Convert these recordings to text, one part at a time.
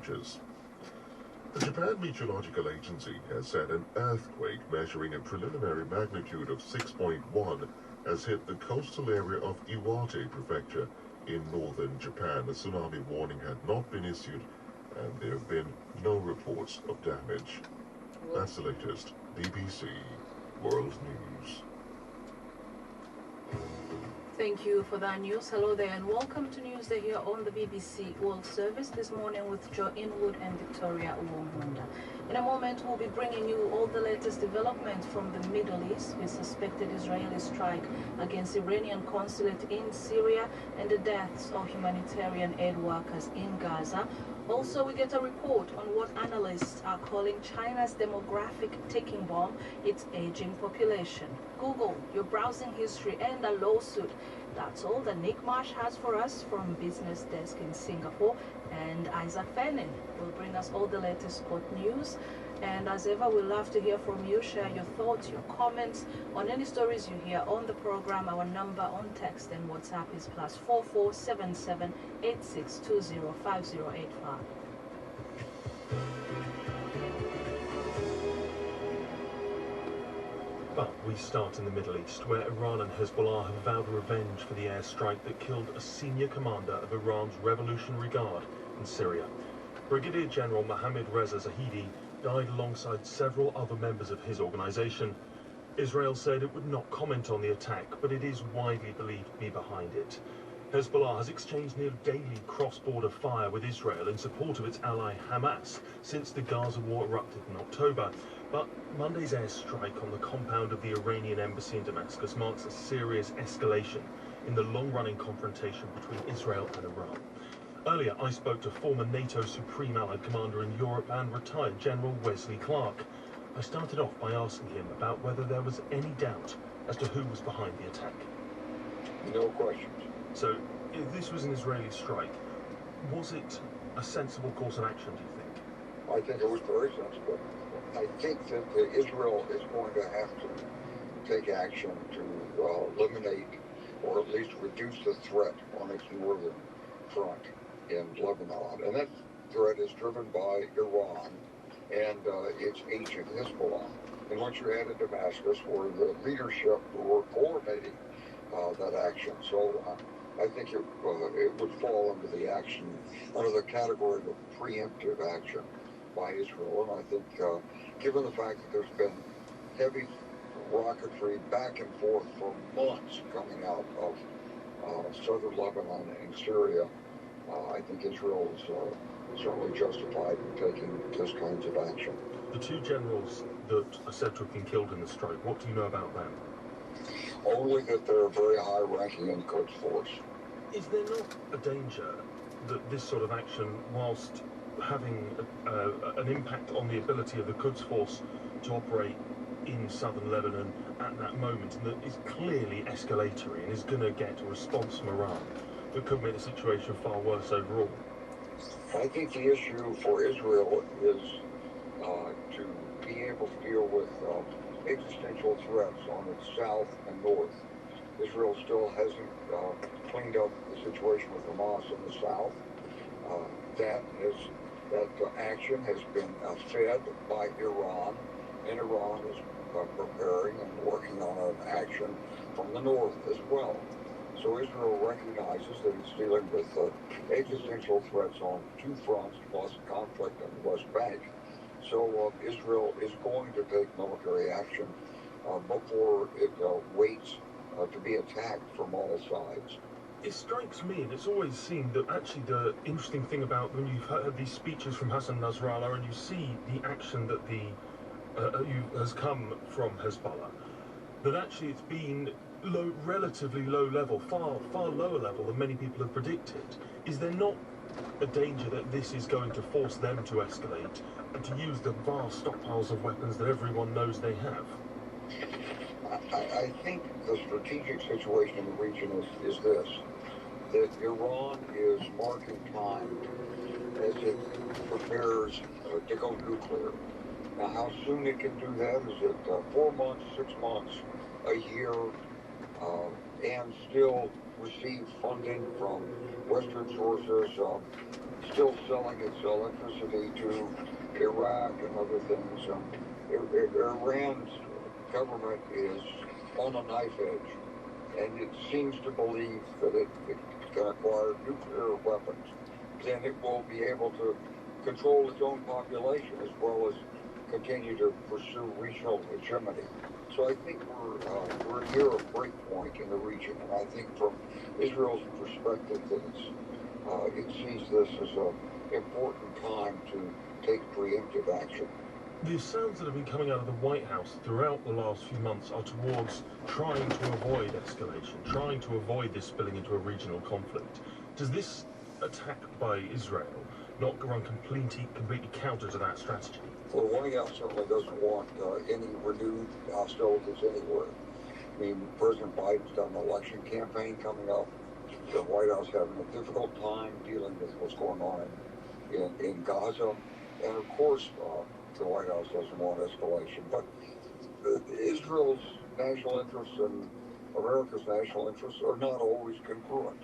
The Japan Meteorological Agency has said an earthquake measuring a preliminary magnitude of 6.1 has hit the coastal area of Iwate Prefecture in northern Japan. A tsunami warning had not been issued and there have been no reports of damage. That's the latest BBC World News. Thank you for that news. Hello there and welcome to Newsday here on the BBC World Service this morning with Joe Inwood and Victoria Uwamunda. In a moment, we'll be bringing you all the latest developments from the Middle East with suspected Israeli strike against Iranian consulate in Syria and the deaths of humanitarian aid workers in Gaza. Also, we get a report on what analysts are calling China's demographic ticking bomb, its aging population. Google your browsing history and a lawsuit. That's all that Nick Marsh has for us from Business Desk in Singapore. And Isaac Fannin will bring us all the latest sport news. And as ever, we'd love to hear from you. Share your thoughts, your comments on any stories you hear on the program. Our number on text and WhatsApp is +44 77 8620 5085. But we start in the Middle East, where Iran and Hezbollah have vowed revenge for the airstrike that killed a senior commander of Iran's Revolutionary Guard in Syria. Brigadier General Mohammad Reza Zahidi died alongside several other members of his organization. Israel said it would not comment on the attack, but it is widely believed to be behind it. Hezbollah has exchanged near daily cross-border fire with Israel in support of its ally Hamas since the Gaza war erupted in October. But Monday's airstrike on the compound of the Iranian embassy in Damascus marks a serious escalation in the long-running confrontation between Israel and Iran. Earlier, I spoke to former NATO Supreme Allied Commander in Europe and retired General Wesley Clark. I started off by asking him about whether there was any doubt as to who was behind the attack. No questions. So, if this was an Israeli strike, was it a sensible course of action, do you think? I think it was very sensible. I think that Israel is going to have to take action to eliminate or at least reduce the threat on its northern front in Lebanon. And that threat is driven by Iran and its agent Hezbollah. And once you add to Damascus, where the leadership were coordinating that action. So I think it would fall under the action, under the category of preemptive action by Israel. And I think given the fact that there's been heavy rocketry back and forth for months coming out of southern Lebanon and Syria, I think Israel is certainly justified in taking this kinds of action. The two generals that are said to have been killed in the strike, what do you know about them? Only that they're very high-ranking in the Quds Force. Is there not a danger that this sort of action, whilst having an impact on the ability of the Quds Force to operate in southern Lebanon at that moment, and that is clearly escalatory and is going to get a response from Iran that could make the situation far worse overall? I think the issue for Israel is to be able to deal with existential threats on its south and north. Israel still hasn't cleaned up the situation with Hamas in the south. That action has been fed by Iran, and Iran is preparing and working on an action from the north as well. So Israel recognizes that it's dealing with existential threats on two fronts, plus conflict on the West Bank. So Israel is going to take military action before it waits to be attacked from all sides. It strikes me, and it's always seemed that actually the interesting thing about when you've heard these speeches from Hassan Nasrallah and you see the action that has come from Hezbollah, that actually it's been relatively low level, far lower level than many people have predicted. Is there not a danger that this is going to force them to escalate and to use the vast stockpiles of weapons that everyone knows they have? I think the strategic situation in the region is this, that Iran is marking time as it prepares to go nuclear. Now, how soon it can do that? Is it 4 months, 6 months, a year, and still receive funding from Western sources, still selling its electricity to Iraq and other things. Iran's government is on a knife edge, and it seems to believe that it can acquire nuclear weapons. Then it will be able to control its own population as well as continue to pursue regional hegemony. So I think we're near a break point in the region, and I think from Israel's perspective that it sees this as an important time to take preemptive action. The sounds that have been coming out of the White House throughout the last few months are towards trying to avoid escalation, trying to avoid this spilling into a regional conflict. Does this attack by Israel not run completely counter to that strategy? Well, the White House certainly doesn't want any renewed hostilities anywhere. I mean, President Biden's got an election campaign coming up. The White House having a difficult time dealing with what's going on in Gaza. And of course, the White House doesn't want escalation. But Israel's national interests and America's national interests are not always congruent.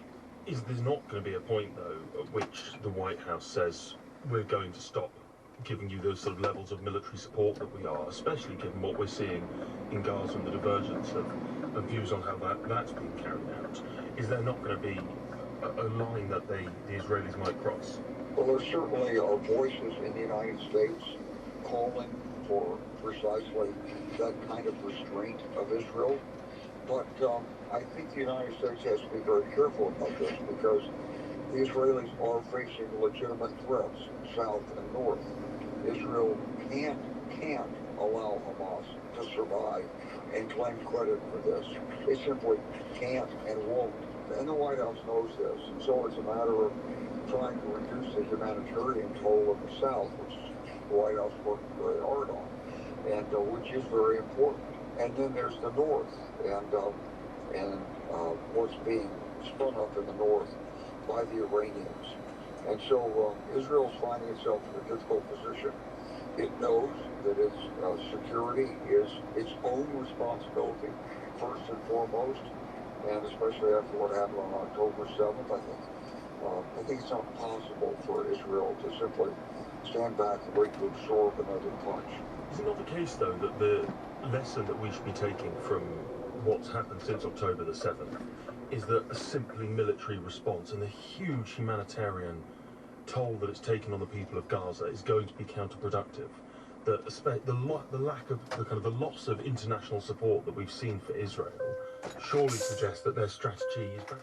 Is there not going to be a point, though, at which the White House says we're going to stop giving you those sort of levels of military support that we are, especially given what we're seeing in Gaza and the divergence of views on how that's being carried out? Is there not going to be a line that the Israelis might cross? Well, there certainly are voices in the United States calling for precisely that kind of restraint of Israel. But I think the United States has to be very careful about this because the Israelis are facing legitimate threats, south and north. Israel can't allow Hamas to survive and claim credit for this. They simply can't and won't. And the White House knows this. And so it's a matter of trying to reduce the humanitarian toll of the South, which the White House worked very hard on, and which is very important. And then there's the North, and what's being spun up in the North by the Iranians. And so Israel's finding itself in a difficult position. It knows that its security is its own responsibility, first and foremost, and especially after what happened on October 7th, I think it's not possible for Israel to simply stand back and wait to absorb another punch. Is it not the case, though, that the lesson that we should be taking from what's happened since October the 7th is that a simply military response and the huge humanitarian toll that it's taken on the people of Gaza is going to be counterproductive? That the lack of the loss of international support that we've seen for Israel surely suggests that their strategy is back.